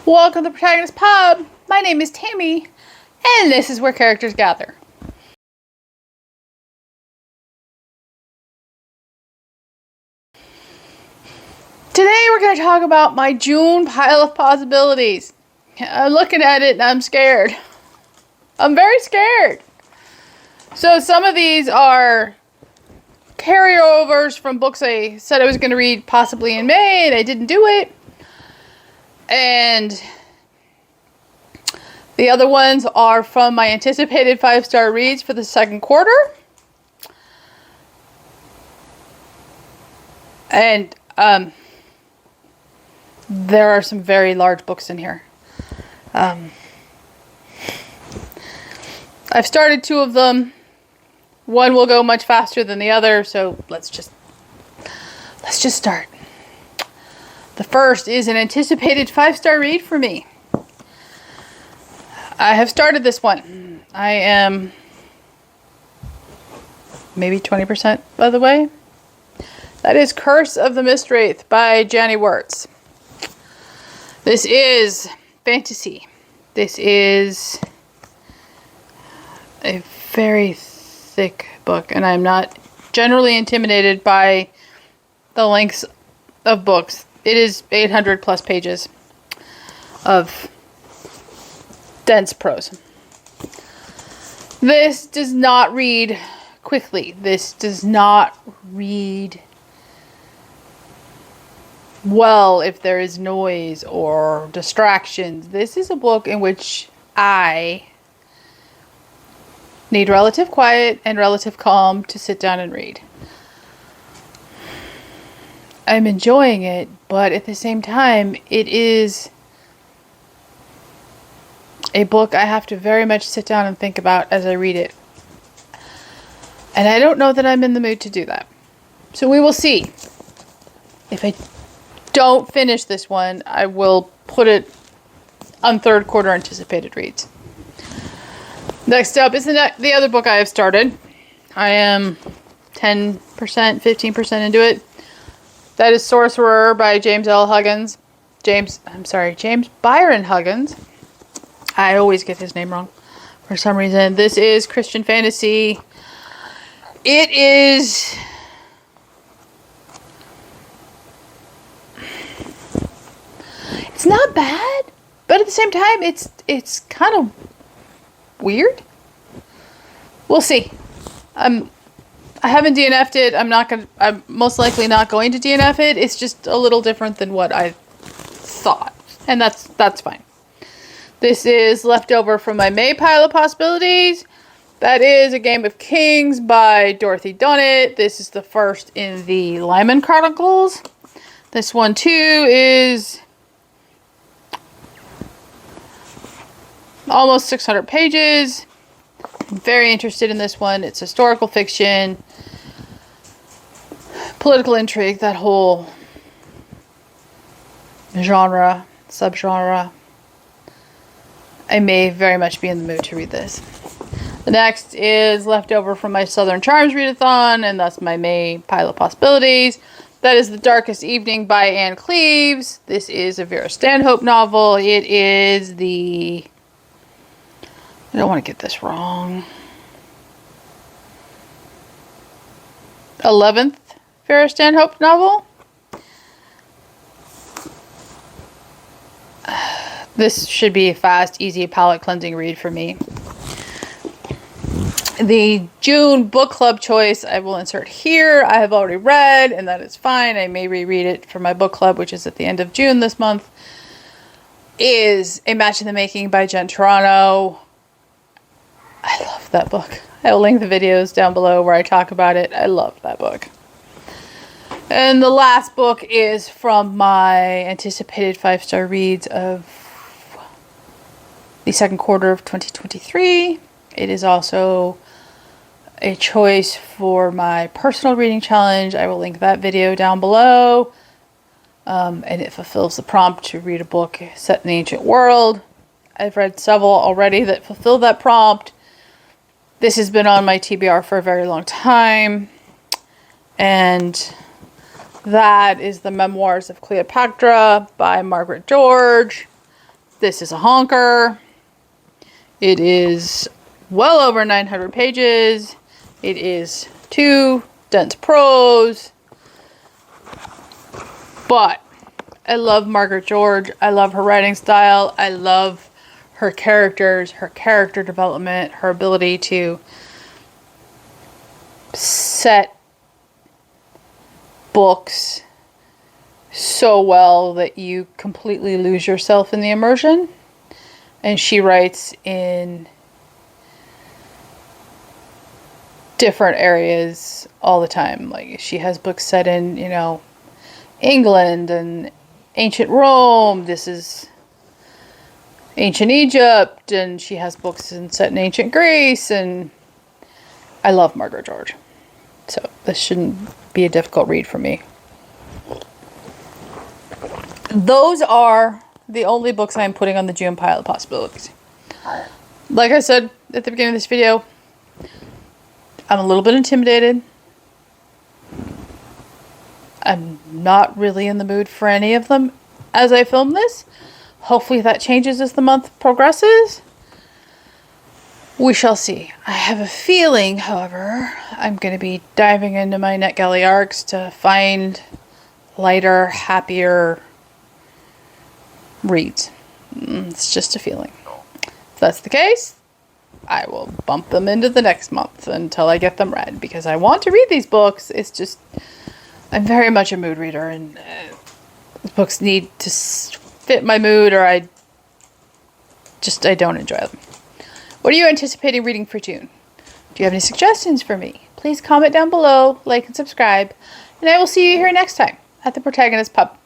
Welcome to the Protagonist Pub. My name is Tammy, and this is where characters gather. Today we're going to talk about my June pile of possibilities. I'm looking at it and I'm scared. I'm very scared. So some of these are carryovers from books I said I was going to read possibly in May, and I didn't do it. And the other ones are from my anticipated 5-star reads for the second quarter. And there are some very large books in here. I've started 2 of them. One will go much faster than the other, so let's just start. The first is an anticipated 5-star read for me. I have started this one. I am maybe 20% by the way. That is Curse of the Mistwraith by Janny Wurts. This is fantasy. This is a very thick book, and I'm not generally intimidated by the lengths of books. It is 800 plus pages of dense prose. This does not read quickly. This does not read well if there is noise or distractions. This is a book in which I need relative quiet and relative calm to sit down and read. I'm enjoying it, but at the same time, it is a book I have to very much sit down and think about as I read it. And I don't know that I'm in the mood to do that. So we will see. If I don't finish this one, I will put it on third quarter anticipated reads. Next up is the other book I have started. I am 10%, 15% into it. That is Sorcerer by James Byron Huggins. I always get his name wrong for some reason. This is Christian fantasy. It is it's not bad, but at the same time it's kind of weird. We'll see. I haven't DNF'd it. I'm most likely not going to DNF it. It's just a little different than what I thought. And that's fine. This is leftover from my May pile of possibilities. That is A Game of Kings by Dorothy Dunnett. This is the first in the Lyman Chronicles. This one too is almost 600 pages. I'm very interested in this one. It's historical fiction, political intrigue, that whole subgenre. I may very much be in the mood to read this. The next is leftover from my Southern Charms readathon, and that's my May pile of possibilities. That is The Darkest Evening by Anne Cleeves. This is a Vera Stanhope novel. It is the... I don't want to get this wrong. 11th Vera Stanhope novel. This should be a fast, easy, palate cleansing read for me. The June book club choice I will insert here. I have already read, and that is fine. I may reread it for my book club, which is at the end of June this month. Is A Match in the Making by Jen Toronto. I love that book. I will link the videos down below where I talk about it. I love that book. And the last book is from my anticipated 5-star reads of the second quarter of 2023. It is also a choice for my personal reading challenge. I will link that video down below. And it fulfills the prompt to read a book set in the ancient world. I've read several already that fulfill that prompt. This has been on my TBR for a very long time. And that is the Memoirs of Cleopatra by Margaret George. This is a honker. It is well over 900 pages. It is 2 dense prose. But I love Margaret George. I love her writing style. I love her characters, her character development, her ability to set books so well that you completely lose yourself in the immersion. And she writes in different areas all the time. Like, she has books set in, you know, England and ancient Rome. This is ancient Egypt, and she has books set in ancient Greece, and I love Margaret George. So this shouldn't be a difficult read for me. Those are the only books I'm putting on the June pile of possibilities. Like I said at the beginning of this video, I'm a little bit intimidated. I'm not really in the mood for any of them as I film this. Hopefully that changes as the month progresses. We shall see. I have a feeling, however, I'm going to be diving into my NetGalley arcs to find lighter, happier reads. It's just a feeling. If that's the case, I will bump them into the next month until I get them read, because I want to read these books. It's just, I'm very much a mood reader, and books need to fit my mood, or I don't enjoy them. What are you anticipating reading for June? Do you have any suggestions for me? Please comment down below, like and subscribe, and I will see you here next time at the Protagonist Pub.